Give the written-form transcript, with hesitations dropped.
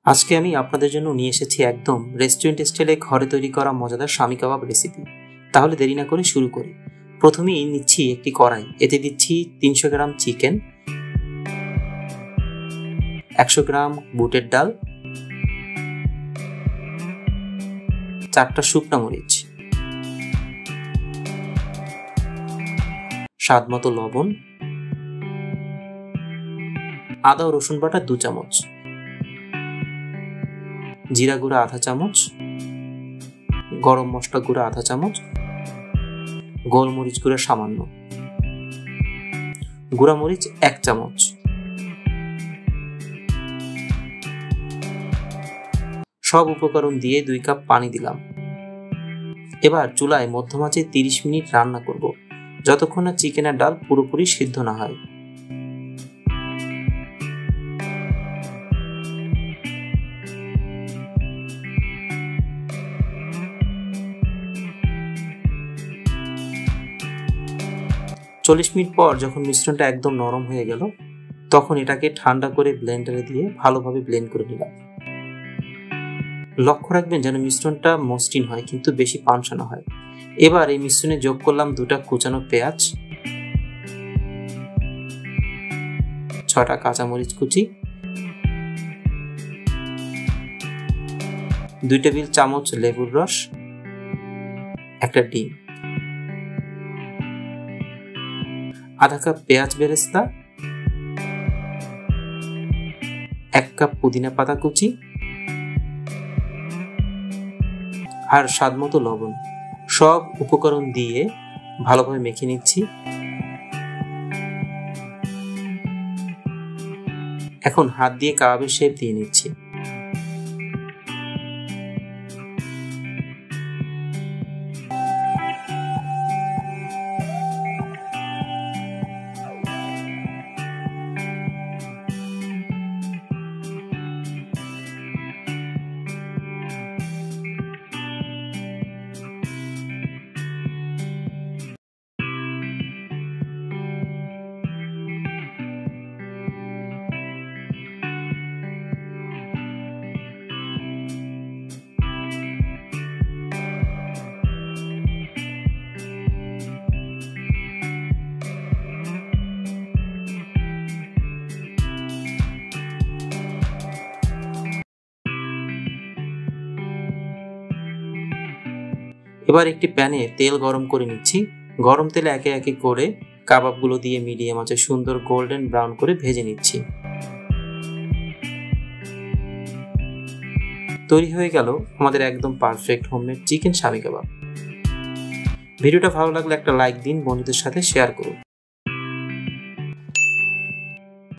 আজকে আমি আপনাদের জন্য নিয়ে এসেছি একদম রেস্টুরেন্ট স্টাইলে ঘরে তৈরি করা মজাদার শামী কাবাব রেসিপি। তাহলে দেরি না করে শুরু করি। প্রথমেই নিচ্ছি একটি কড়াই, এতে দিচ্ছি 300 গ্রাম চিকেন, 100 গ্রাম বুটের ডাল, 4টা শুকনা মরিচ, স্বাদ মতো লবণ, আদা ও রসুন বাটা 2 চামচ, জিরা গুঁড়া আধা চামচ, গরম মশলা গুঁড়া আধা চামচ, গোলমরিচ গুঁড়া সামান্য, গুঁড়া মরিচ 1 চামচ। সব উপকরণ দিয়ে 2 কাপ পানি দিলাম। এবার চুলায় মধ্যম আঁচে 30 মিনিট রান্না করব, যতক্ষণ না চিকেন আর ডাল পুরোপুরি সিদ্ধ না হয়। চল্লিশ মিনিট পর যখন মিশ্রণটা একদম নরম হয়ে গেল, তখন এটাকে ঠান্ডা করে ব্লেন্ডারে দিয়ে ভালোভাবে ব্লেন্ড করে নিলাম। লক্ষ্য রাখবেন যেন মিশ্রণটা মসৃণ হয়, কিন্তু বেশি পানসা না হয়। এবার এই মিশ্রণে যোগ করলাম 2টা কুচানো পেঁয়াজ, 6টা কাঁচামরিচ কুচি, 2 টেবিল চামচ লেবুর রস, 1টা ডিম, আধা কাপ পেঁয়াজ বেরেস্তা, 1 কাপ পুদিনা পাতা কুচি আর স্বাদ মতো লবণ। সব উপকরণ দিয়ে ভালোভাবে মেখে নিচ্ছি। এখন হাত দিয়ে কাবাবের শেপ দিয়ে নিচ্ছি। এবার একটি প্যানে তেল গরম করে নিচ্ছি। গরম তেলে একে একে করে কাবাবগুলো দিয়ে মিডিয়াম আঁচে সুন্দর গোল্ডেন ব্রাউন করে ভেজে নিচ্ছি। তৈরি হয়ে গেল আমাদের একদম পারফেক্ট হোমমেড চিকেন শামী কাবাব। ভিডিওটা ভালো লাগলে একটা লাইক দিন, বন্ধুদের সাথে শেয়ার করুন।